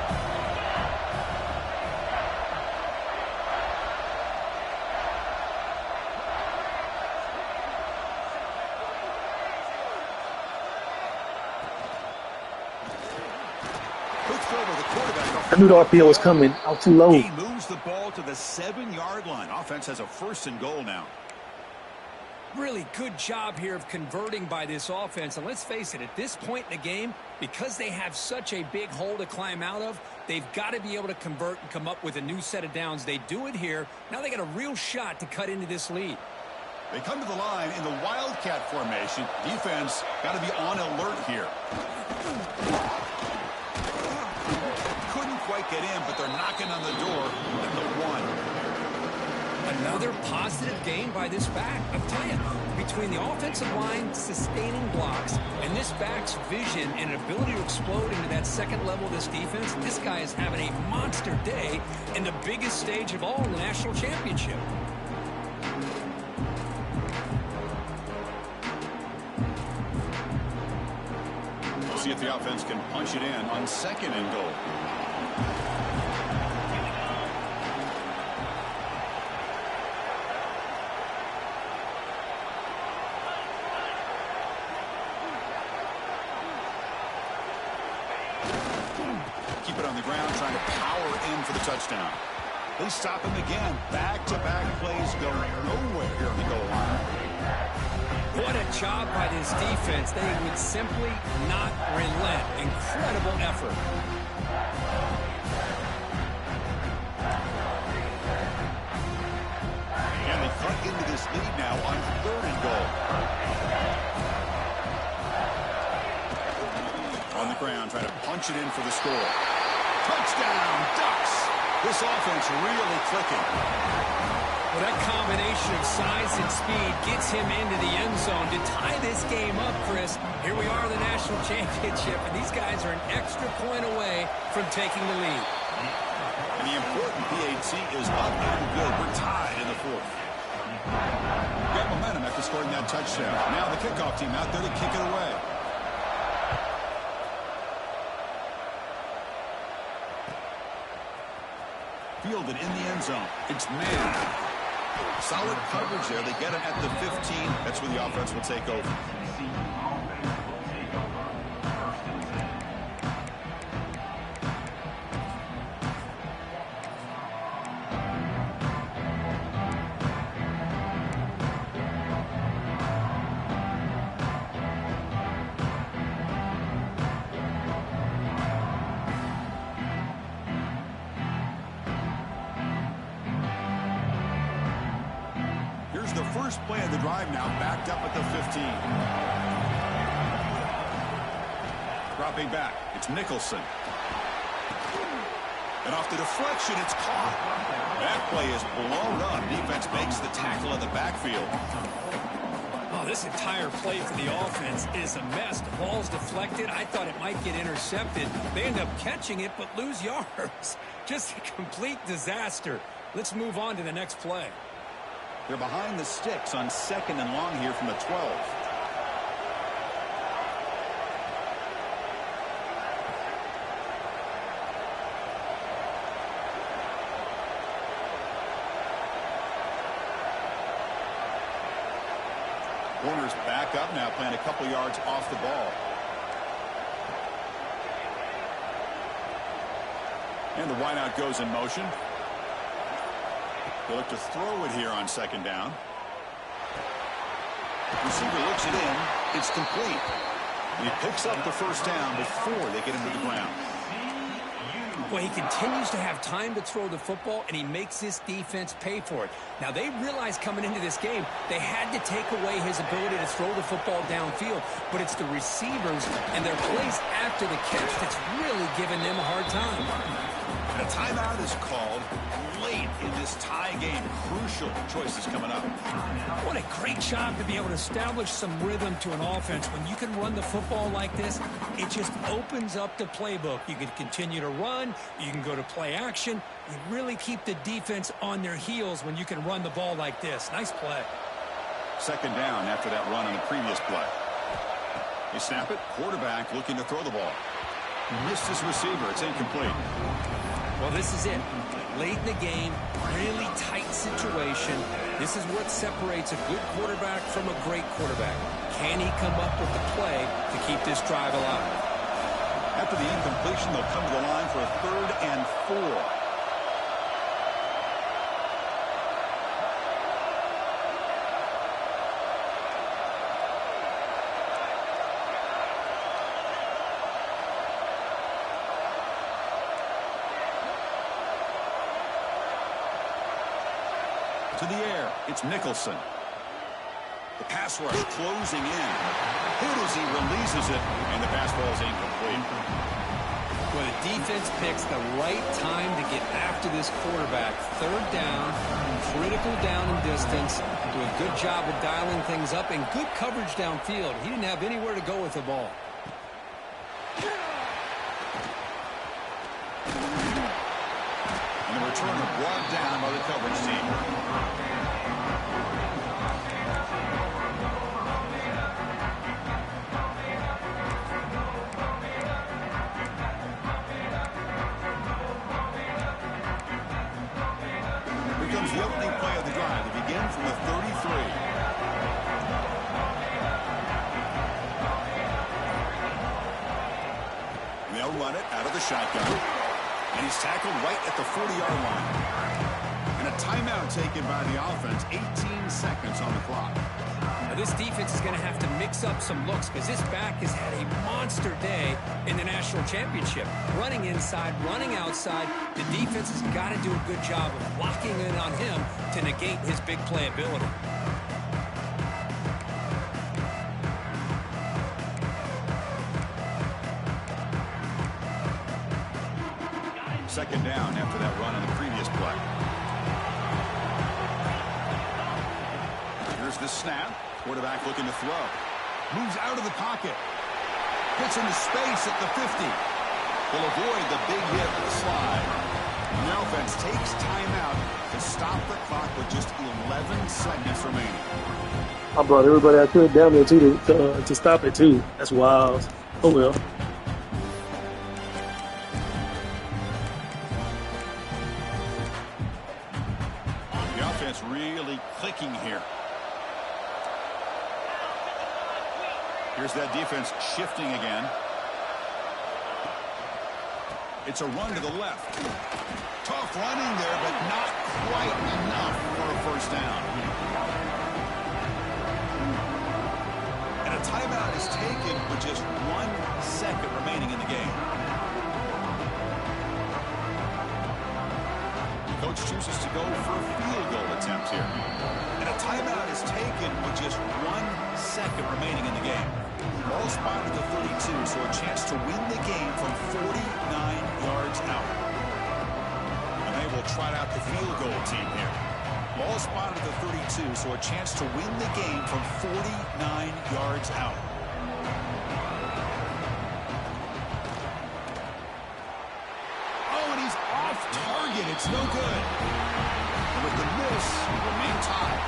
I knew the RPO was coming. Out too low. He moves the ball to the 7-yard line. Offense has a 1st and goal now. Really good job here of converting by this offense. And let's face it, at this point in the game, because they have such a big hole to climb out of, they've got to be able to convert and come up with a new set of downs. They do it here. Now they got a real shot to cut into this lead. They come to the line in the Wildcat formation. Defense got to be on alert here. Couldn't quite get in, but they're knocking on the door at the 1. Another positive game by this back. I'm telling you, between the offensive line sustaining blocks and this back's vision and ability to explode into that second level of this defense, this guy is having a monster day in the biggest stage of all, the national championship. We'll see if the offense can punch it in on 2nd and goal. Keep it on the ground, trying to power in for the touchdown. They stop him again. Back-to-back plays go nowhere here on the goal line. What a job by this defense. They would simply not relent. Incredible effort. And they cut into this lead now on 3rd and goal. On the ground, trying to punch it in for the score. Touchdown, Ducks! This offense really clicking. Well, that combination of size and speed gets him into the end zone to tie this game up, Chris. Here we are in the national championship, and these guys are an extra point away from taking the lead. And the important PAT is up and good. We're tied in the 4th. Got momentum after scoring that touchdown. Now the kickoff team out there to kick it away. Fielded in the end zone. It's man. Solid coverage there. They get him at the 15. That's where the offense will take over. The first play of the drive now, backed up at the 15. Dropping back, it's Nicholson. And off the deflection, it's caught. That play is blown up. Defense makes the tackle in the backfield. Oh, this entire play for the offense is a mess. The ball's deflected. I thought it might get intercepted. They end up catching it, but lose yards. Just a complete disaster. Let's move on to the next play. They're behind the sticks on 2nd and long here from the 12. Corner's back up now, playing a couple yards off the ball. And the wideout goes in motion. They look to throw it here on 2nd down. Receiver looks it in. It's complete. He picks up the 1st down before they get him to the ground. Well, he continues to have time to throw the football, and he makes this defense pay for it. Now, they realized coming into this game they had to take away his ability to throw the football downfield, but it's the receivers and their plays after the catch that's really giving them a hard time. And a timeout is called late in this tie game. Crucial choices coming up. What a great job to be able to establish some rhythm to an offense. When you can run the football like this, it just opens up the playbook. You can continue to run. You can go to play action. You really keep the defense on their heels when you can run the ball like this. Nice play. 2nd down after that run on the previous play. You snap it. Quarterback looking to throw the ball. Missed his receiver. It's incomplete. Well, this is it. Late in the game, really tight situation. This is what separates a good quarterback from a great quarterback. Can he come up with the play to keep this drive alive? After the incompletion, they'll come to the line for a 3rd and 4. To the air, it's Nicholson. The pass rush closing in. Hit as he releases it, and the pass ball is incomplete. Well, the defense picks the right time to get after this quarterback. 3rd down, critical down and distance. Do a good job of dialing things up and good coverage downfield. He didn't have anywhere to go with the ball. And the returner brought down by the coverage team. Here comes the opening play of the drive. They begin from the 33. They'll run it out of the shotgun. And he's tackled right at the 40-yard line. And a timeout taken by the offense. 18 seconds on the clock. Now this defense is going to have to mix up some looks because this back has had a monster day in the national championship. Running inside, running outside. The defense has got to do a good job of locking in on him to negate his big play ability. 2nd down after that run on the previous play. Here's the snap. Quarterback looking to throw. Moves out of the pocket. Gets into space at the 50. Will avoid the big hit with the slide. The offense takes timeout to stop the clock with just 11 seconds remaining. I brought everybody I could down there too to stop it too. That's wild. Oh well. Really clicking here. Here's that defense shifting again. It's a run to the left. Tough running there, but not quite enough for a 1st down. And a timeout is taken with just 1 second remaining in the game. Coach chooses to go for a field goal attempt here. And a timeout is taken with just 1 second remaining in the game. Ball spotted at the 32, so a chance to win the game from 49 yards out. trot out the field goal team here. Ball spotted at the 32, so a chance to win the game from 49 yards out. Oh, and he's off target. It's no good. And with the miss, we remain tied.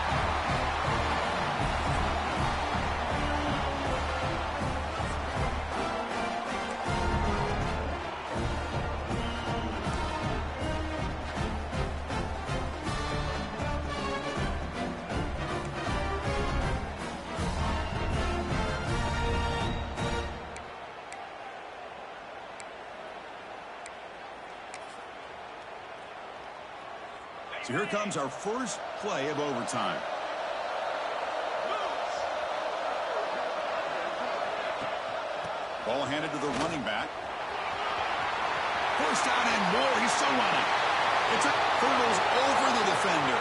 So here comes our first play of overtime. Ball handed to the running back. First down and more. He's still running. It's a hurdles over the defender.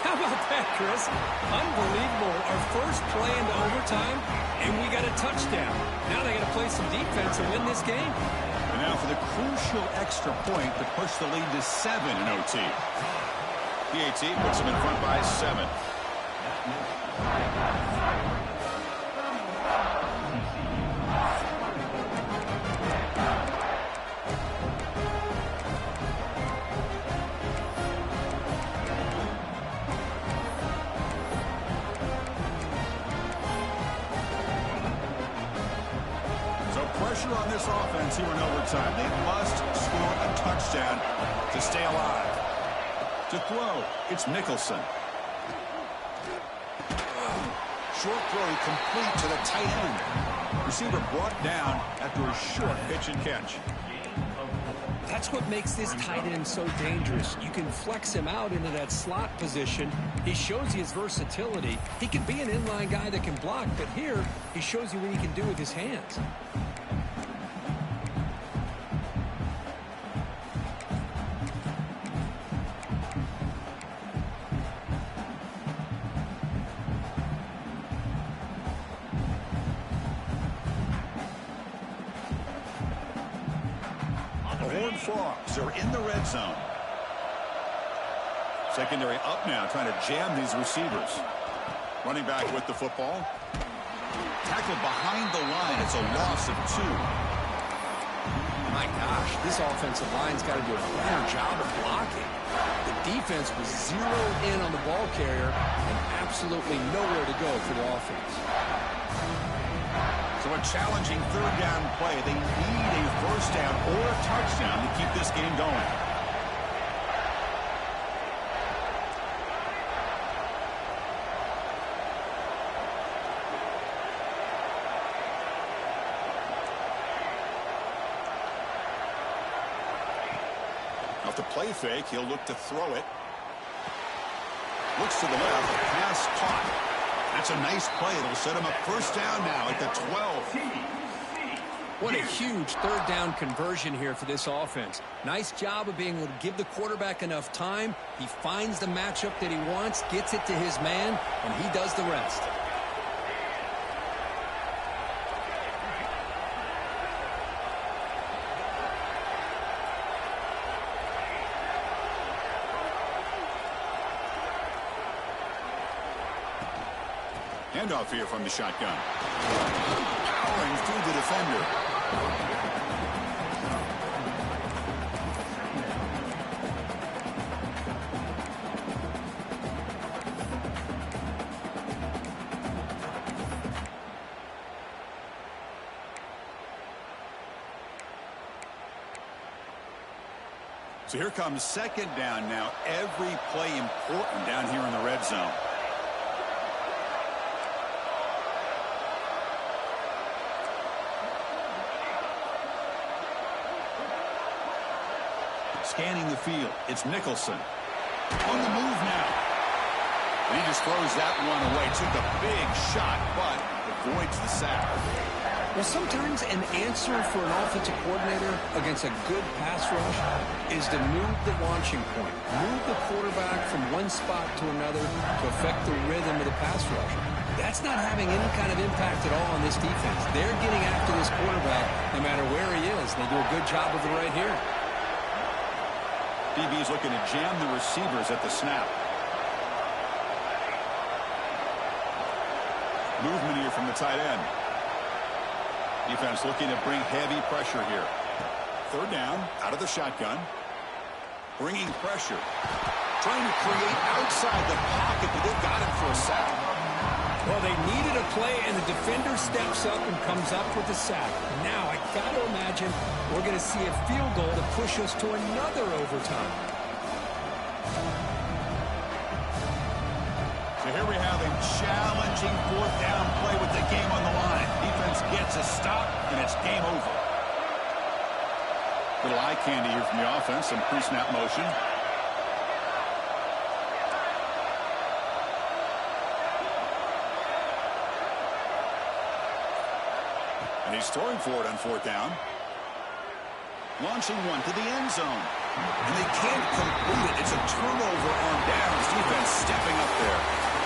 How about that, Chris? Unbelievable. Our first play into overtime, and we got a touchdown. Now they got to play some defense and win this game. And now for the crucial extra point to push the lead to 7 in OT. PAT puts them in front by 7. Pressure on this offense here in overtime. They must score a touchdown to stay alive. To throw, it's Nicholson. Short throw complete to the tight end. Receiver brought down after a short pitch and catch. That's what makes this tight end so dangerous. You can flex him out into that slot position. He shows you his versatility. He can be an inline guy that can block, but here he shows you what he can do with his hands. Frogs are in the red zone. Secondary up now, trying to jam these receivers. Running back with the football. Tackled behind the line. It's a loss of 2. My gosh, this offensive line's got to do a better job of blocking. The defense was zeroed in on the ball carrier and absolutely nowhere to go for the offense. So a challenging third down play. They need a first down or a touchdown to keep this game going. Off the play fake, he'll look to throw it. Looks to the left, pass caught. That's a nice play. It'll set him up first down now at the 12. What a huge third down conversion here for this offense. Nice job of being able to give the quarterback enough time. He finds the matchup that he wants, gets it to his man, and he does the rest. Handoff here from the shotgun. Powering through the defender. So here comes second down now. Every play important down here in the red zone. Scanning the field, it's Nicholson. On the move now. And he just throws that one away. Took a big shot, but avoids the sack. Well, sometimes an answer for an offensive coordinator against a good pass rush is to move the launching point. Move the quarterback from one spot to another to affect the rhythm of the pass rush. That's not having any kind of impact at all on this defense. They're getting after this quarterback no matter where he is. They do a good job of it right here. DB's looking to jam the receivers at the snap. Movement here from the tight end. Defense looking to bring heavy pressure here. Third down, out of the shotgun. Bringing pressure. Trying to create outside the pocket, but they've got him for a sack. Well, they needed a play, and the defender steps up and comes up with a sack. Now, I got to imagine we're going to see a field goal to push us to another overtime. So here we have a challenging fourth down play with the game on the line. Defense gets a stop, and it's game over. Little eye candy here from the offense, some pre-snap motion. And he's throwing for it on fourth down. Launching one to the end zone. And they can't complete it. It's a turnover on downs. Defense stepping up there.